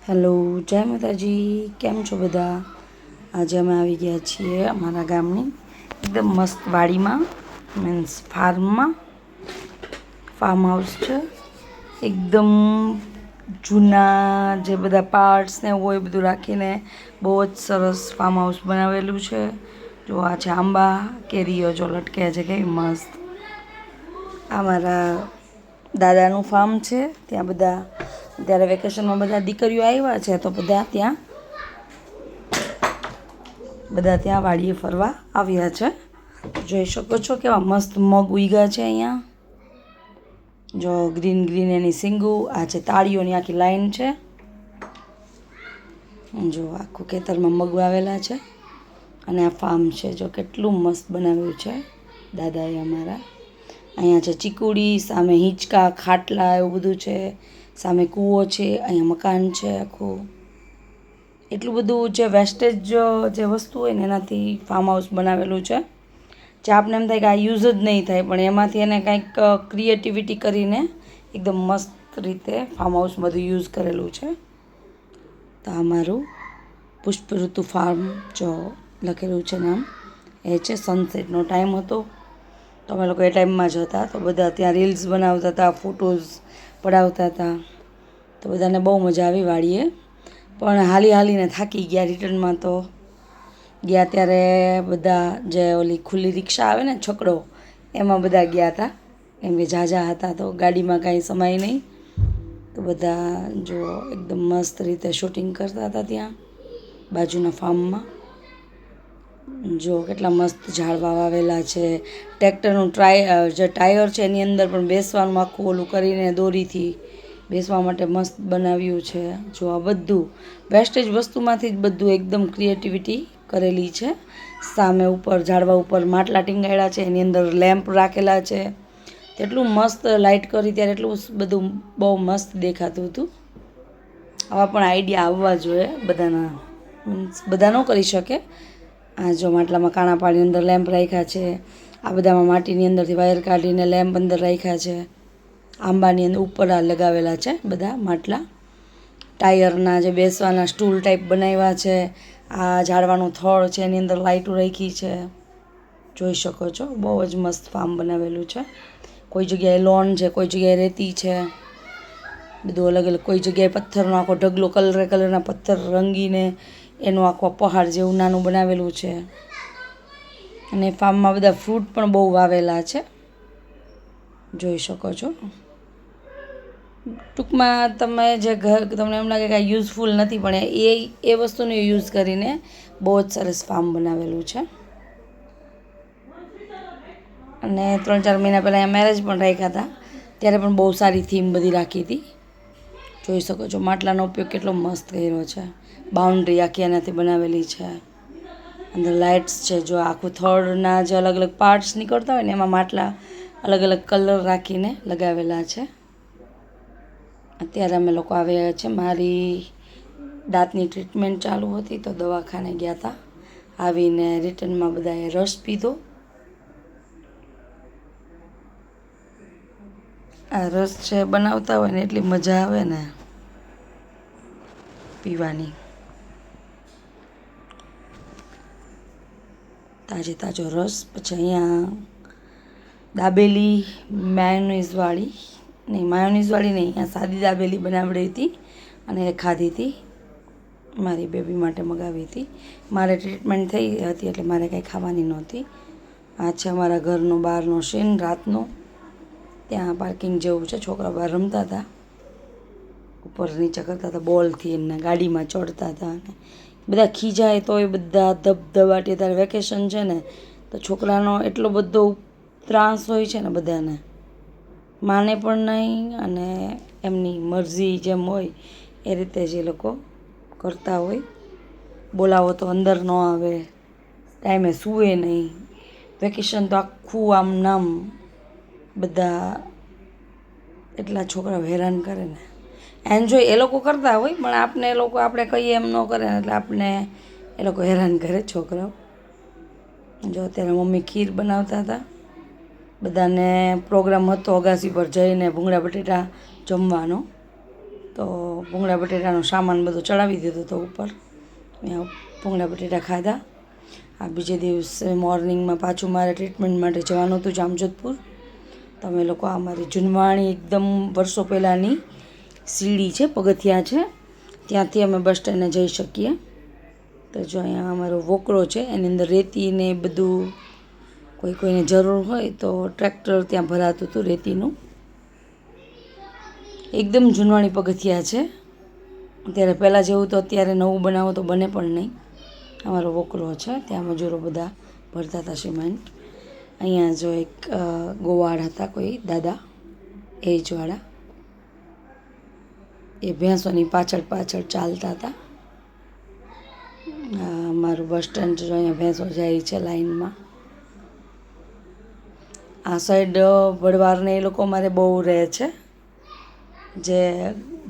Hello, જય માતાજી. કેમ છો બધા? આજે અમે આવી ગયા છીએ અમારા ગામની એકદમ મસ્ત વાડીમાં, મીન્સ ફાર્મ હાઉસ છે. એકદમ જૂના જે બધા પાર્ટ્સ ને હોય બધું રાખીને બહુ જ સરસ ફાર્મ હાઉસ બનાવેલું છે. જો આ છે આંબા કેરીઓ જો લટકે છે, કેવી મસ્ત. આ મારા દાદાનું ફાર્મ છે. ત્યાં બધા ત્યારે વેકેશનમાં બધા દીકરીઓ આવ્યા છે તો બધા ત્યાં વાડીએ ફરવા આવ્યા છે. જોઈ શકો છો કેવા મસ્ત મગ ઉગ્યા છે અહીંયા. જો ગ્રીન ગ્રીન એની સિંગુ. આ છે તાળીઓની આખી લાઈન છે. જો આખું ખેતરમાં મગ વાવેલા છે અને આ ફાર્મ છે. જો કેટલું મસ્ત બનાવ્યું છે દાદાએ અમારા. અહીંયા છે ચીકુડી, સામે હિંચકા ખાટલા એવું બધું છે. સામે કૂવો છે, અહીંયા મકાન છે આખું. એટલું બધું જે વેસ્ટેજ જે વસ્તુ હોય ને એનાથી ફાર્મ હાઉસ બનાવેલું છે. જે આપને એમ થાય કે આ યુઝ જ નહીં થાય, પણ એમાંથી એને કંઈક ક્રિએટિવિટી કરીને એકદમ મસ્ત રીતે ફાર્મ હાઉસ બધું યુઝ કરેલું છે. તો આ મારું પુષ્પઋતુ ફાર્મ જો લખેલું છે નામ, એ છે. સનસેટનો ટાઈમ હતો તો અમે લોકો એ ટાઈમમાં જ હતા. તો બધા ત્યાં રીલ્સ બનાવતા હતા, ફોટોઝ પડાવતા હતા. તો બધાને બહુ મજા આવી વાડીએ. પણ હાલીને થાકી ગયા. રિટર્નમાં તો ગયા ત્યારે બધા જે ઓલી ખુલ્લી રિક્ષા આવે ને છકડો, એમાં બધા ગયા હતા. કેમ કે ઝાઝા હતા તો ગાડીમાં કાંઈ સમાય નહીં. તો બધા જો એકદમ મસ્ત રીતે શૂટિંગ કરતા હતા ત્યાં બાજુના ફાર્મમાં. જો કેટલા મસ્ત ઝાડવા વાવેલા છે. ટ્રેક્ટરનું જે ટાયર છે એની અંદર પણ બેસવાનું આખું ઓલું કરીને દોરીથી બેસવા માટે મસ્ત બનાવ્યું છે. જો આ બધું વેસ્ટેજ વસ્તુમાંથી જ બધું એકદમ ક્રિએટિવિટી કરેલી છે. સામે ઉપર ઝાડવા ઉપર માટલા ટીંગાડ્યા છે, એની અંદર લેમ્પ રાખેલા છે. એટલું મસ્ત લાઇટ કરી ત્યારે એટલું બધું બહુ મસ્ત દેખાતું હતું. આવા પણ આઈડિયા આવવા જોઈએ બધાના, મીન્સ બધા ન કરી શકે. આ જો માટલામાં કાણા પાણીની અંદર લેમ્પ રાખ્યા છે. આ બધામાં માટીની અંદરથી વાયર કાઢીને લેમ્પ અંદર રાખ્યા છે. આંબાની અંદર ઉપર આ લગાવેલા છે બધા માટલા. ટાયરના જે બેસવાના સ્ટૂલ ટાઈપ બનાવ્યા છે. આ ઝાડવાનું થડ છે એની અંદર લાઇટો રાખી છે. જોઈ શકો છો બહુ જ મસ્ત ફાર્મ બનાવેલું છે. કોઈ જગ્યાએ લોન છે, કોઈ જગ્યાએ રેતી છે, બધું અલગ અલગ. કોઈ જગ્યાએ પથ્થરનો આખો ઢગલો કલરના પથ્થર રંગીને એનું આખો પહાડ જેવું નાનું બનાવેલું છે. અને ફાર્મમાં બધા ફ્રૂટ પણ બહુ વાવેલા છે, જોઈ શકો છો. ટૂંકમાં તમે જે તમને એમ લાગે કે આ યુઝફુલ નથી, પણ એ વસ્તુને યુઝ કરીને બહુ જ સરસ ફાર્મ બનાવેલું છે. અને 3-4 મહિના પહેલાં અહીંયા મેરેજ પણ રાખ્યા હતા, ત્યારે પણ બહુ સારી થીમ બધી રાખી હતી. જોઈ શકો છો માટલાનો ઉપયોગ કેટલો મસ્ત કર્યો છે. બાઉન્ડ્રી આખી એનાથી બનાવેલી છે. અંદર લાઇટ્સ છે. જો આખું થડના જે અલગ અલગ પાર્ટ્સ નીકળતા હોય ને એમાં માટલા અલગ અલગ કલર રાખીને લગાવેલા છે. અત્યારે અમે લોકો આવ્યા છે. મારી દાંતની ટ્રીટમેન્ટ ચાલુ હતી તો દવાખાને ગયા હતા. આવીને રિટર્નમાં બધાએ રસ પીધો. આ રસ છે બનાવતા હોય ને એટલી મજા આવે ને પીવાની. તાજો રસ. પછી અહીંયા દાબેલી માયોનીઝવાળી નહીં, અહીંયા સાદી દાબેલી બનાવડી હતી અને એ ખાધી હતી. મારી બેબી માટે મગાવી હતી. મારે ટ્રીટમેન્ટ થઈ હતી એટલે મારે કંઈ ખાવાની નહોતી. આ છે અમારા ઘરનો બહારનો સીન રાતનો. ત્યાં પાર્કિંગ જેવું છે. છોકરા બહાર રમતા હતા, ઉપર નીચે કરતા હતા બોલથી, એમના ગાડીમાં ચડતા હતા. અને બધા ખીજાય તો એ બધા ધબધબાટી. ત્યારે વેકેશન છે ને તો છોકરાનો એટલો બધો ત્રાસ હોય છે ને બધાને, માને પણ નહીં અને એમની મરજી જેમ હોય એ રીતે જ એ લોકો કરતા હોય. બોલાવો તો અંદર ન આવે, ટાઈમે સૂવે નહીં. વેકેશન તો આખું આમ નામ બધા એટલા છોકરાઓ હેરાન કરે ને. એન્જોય એ લોકો કરતા હોય પણ આપણે કહીએ એમ ન કરે ને એટલે આપણે એ લોકો હેરાન કરે છોકરાઓ. જો અત્યારે મમ્મી ખીર બનાવતા હતા. બધાને પ્રોગ્રામ હતો અગાસી પર જઈને ભૂંગળા બટેટા જમવાનો. તો ભૂંગળા બટેટાનો સામાન બધો ચડાવી દીધો હતો ઉપર. મેં ભૂંગળા બટેટા ખાધા. આ બીજે દિવસે મોર્નિંગમાં પાછું મારે ટ્રીટમેન્ટ માટે જવાનું હતું જામજોધપુર. તો અમે લોકો આ મારી જૂનવાણી એકદમ વર્ષો પહેલાંની સીડી છે, પગથિયા છે, ત્યાંથી અમે બસ સ્ટેન્ડે જઈ શકીએ. તો જો અહીંયા અમારો વોકરો છે, એની અંદર રેતી ને બધું કોઈને જરૂર હોય તો ટ્રેક્ટર ત્યાં ભરાતું હતું રેતીનું. એકદમ જૂનવાણી પગથિયા છે. અત્યારે પહેલાં જેવું તો અત્યારે નવું બનાવો તો બને પણ નહીં. અમારો વોકરો છે, ત્યાં મજૂરો બધા ભરતા હતા સિમેન્ટ. અહીંયા જો એક ગોવાળ હતા કોઈ દાદા એજવાળા, એ ભેંસોની પાછળ પાછળ ચાલતા હતા. મારું બસ સ્ટેન્ડ જો અહીંયા ભેંસો જાય છે લાઈનમાં. આ સાઈડ ભડવારને એ લોકો અમારે બહુ રહે છે, જે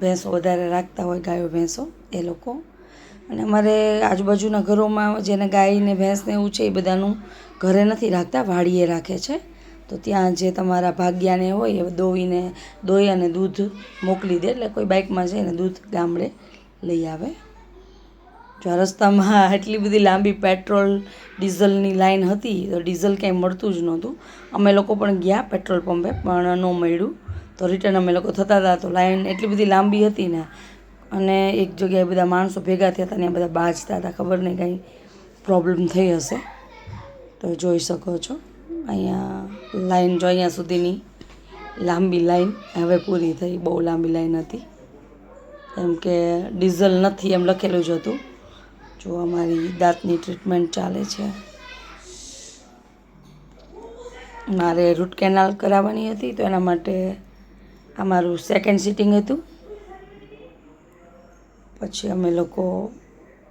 ભેંસો વધારે રાખતા હોય, ગાયો ભેંસો એ લોકો. અને અમારે આજુબાજુના ઘરોમાં જેને ગાય ને ભેંસ ને એવું છે એ બધાનું ઘરે નથી રાખતા, વાડીએ રાખે છે. તો ત્યાં જે તમારા ભાગ્યાને હોય એ દોઈ અને દૂધ મોકલી દે, એટલે કોઈ બાઇકમાં જઈને દૂધ ગામડે લઈ આવે. જો આ રસ્તામાં એટલી બધી લાંબી પેટ્રોલ ડીઝલની લાઈન હતી, તો ડીઝલ ક્યાંય મળતું જ નહોતું. અમે લોકો પણ ગયા પેટ્રોલ પંપે, પણ ન મળ્યું. તો રિટર્ન અમે લોકો થતા હતા, તો લાઈન એટલી બધી લાંબી હતી ને, અને એક જગ્યાએ બધા માણસો ભેગા થયા હતા ને બધા બાજતા હતા, ખબર નહીં કંઈ પ્રોબ્લેમ થઈ હશે. તો જોઈ શકો છો અહીંયા લાઈન, જો અહીંયા સુધીની લાંબી લાઈન હવે પૂરી થઈ. બહુ લાંબી લાઈન હતી, કેમ કે ડીઝલ નથી એમ લખેલું જ હતું. જો અમારી દાંતની ટ્રીટમેન્ટ ચાલે છે. મારે રૂટ કેનાલ કરાવવાની હતી, તો એના માટે અમારું સેકન્ડ સિટિંગ હતું. પછી અમે લોકો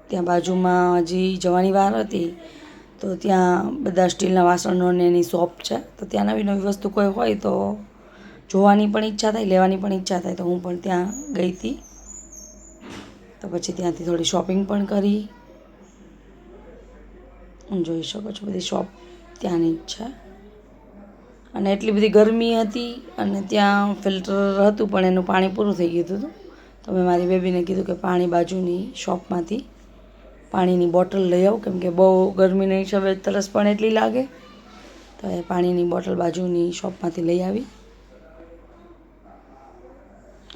ત્યાં બાજુમાં હજી જવાની વાર હતી, તો ત્યાં બધા સ્ટીલના વાસણોને એની શોપ છે. તો ત્યાં નવી નવી વસ્તુ કોઈ હોય તો જોવાની પણ ઈચ્છા થાય, લેવાની પણ ઈચ્છા થાય. તો હું પણ ત્યાં ગઈ હતી. તો પછી ત્યાંથી થોડી શોપિંગ પણ કરી. જોઈ શકો છો બધી શોપ ત્યાંની જ છે. અને એટલી બધી ગરમી હતી, અને ત્યાં ફિલ્ટર હતું પણ એનું પાણી પૂરું થઈ ગયું હતું. તો મેં મારી બેબીને કીધું કે પાણી બાજુની શોપમાંથી પાણીની બોટલ લઈ આવું, કેમ કે બહુ ગરમીની હિસાબે તરસ પણ એટલી લાગે. તો એ પાણીની બોટલ બાજુની શોપમાંથી લઈ આવી.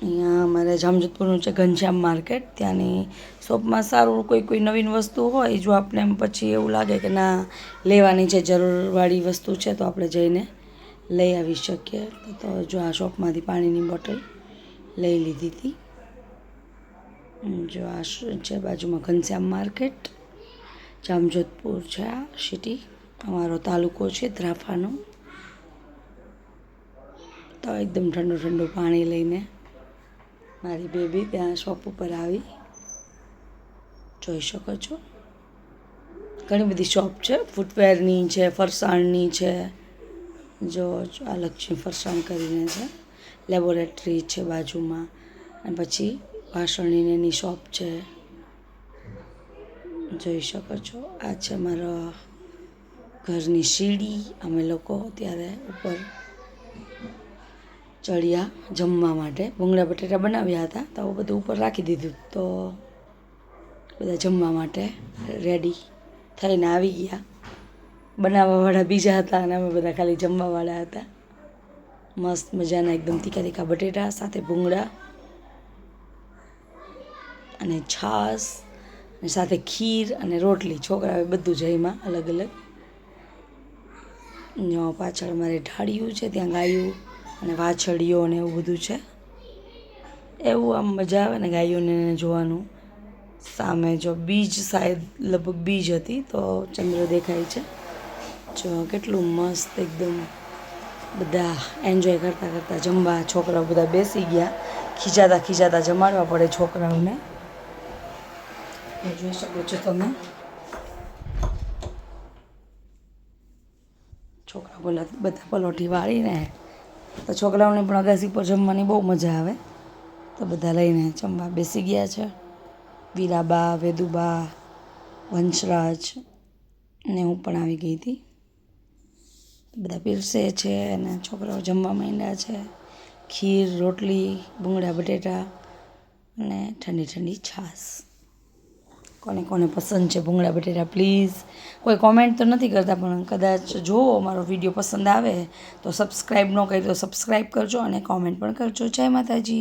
અહીંયા અમારે જામજોધપુરનું છે ઘનશ્યામ માર્કેટ, ત્યાંની શોપમાં સારું કોઈ નવીન વસ્તુ હોય, જો આપણે એમ પછી એવું લાગે કે ના લેવાની છે, જરૂરવાળી વસ્તુ છે, તો આપણે જઈને લઈ આવી શકીએ. તો જો આ શોપમાંથી પાણીની બોટલ લઈ લીધી હતી. જો આ છે બાજુમાં ઘનશ્યામ માર્કેટ, જામજોધપુર છે આ સિટી. અમારો તાલુકો છે ધ્રાફાનો. તો એકદમ ઠંડુ ઠંડુ પાણી લઈને મારી બેબી ત્યાં શોપ ઉપર આવી. જોઈ શકો છો ઘણી બધી શોપ છે, ફૂટવેરની છે, ફરસાણની છે. જો આ લક્ષ્મી ફરસાણ કરીને છે, લેબોરેટરી છે બાજુમાં, અને પછી વાસણની એની શોપ છે. જોઈ શકો છો આ છે મારા ઘરની સીડી. અમે લોકો ત્યારે ઉપર ચડ્યા જમવા માટે. ભૂંગળા બટેટા બનાવ્યા હતા, તો બધું ઉપર રાખી દીધું. તો બધા જમવા માટે રેડી થઈને આવી ગયા. બનાવવાવાળા બીજા હતા અને અમે બધા ખાલી જમવાવાળા હતા. મસ્ત મજાના એકદમ તીખા તીખા બટેટા સાથે ભૂંગળા અને છાશ, અને સાથે ખીર અને રોટલી. છોકરાઓએ બધું જમ્યા અલગ અલગ. પાછળ અમારે ઢાળિયું છે, ત્યાં ગાયું અને વાછડીઓ ને એવું બધું છે. એવું આમ મજા આવે ને ગાયોને જોવાનું. સામે જો બીજ, શાયદ લગભગ બીજ હતી, તો ચંદ્ર દેખાય છે. જો કેટલું મસ્ત એકદમ બધા એન્જોય કરતાં કરતાં જમવા. છોકરાઓ બધા બેસી ગયા, ખીજાતા જમાડવા પડે છોકરાઓને. જોઈ શકો છો તમે, છોકરા બધા પલોઠી વાળીને, તો છોકરાઓને પણ અગાસી પર જમવાની બહુ મજા આવે. તો બધા લઈને જમવા બેસી ગયા છે. વીરાબા, વેદુબા, વંશરાજ ને હું પણ આવી ગઈ હતી. બધા પીરસે છે અને છોકરાઓ જમવા માંડ્યા છે. ખીર, રોટલી, ભૂંગળા બટેટા અને ઠંડી ઠંડી છાશ. કોને કોને પસંદ છે ભૂંગળા બટેટા પ્લીઝ કોઈ કોમેન્ટ તો નથી કરતા, પણ કદાચ જો મારો વિડીયો પસંદ આવે તો સબસ્ક્રાઈબ ન કરી તો સબસ્ક્રાઈબ કરજો અને કોમેન્ટ પણ કરજો. જય માતાજી.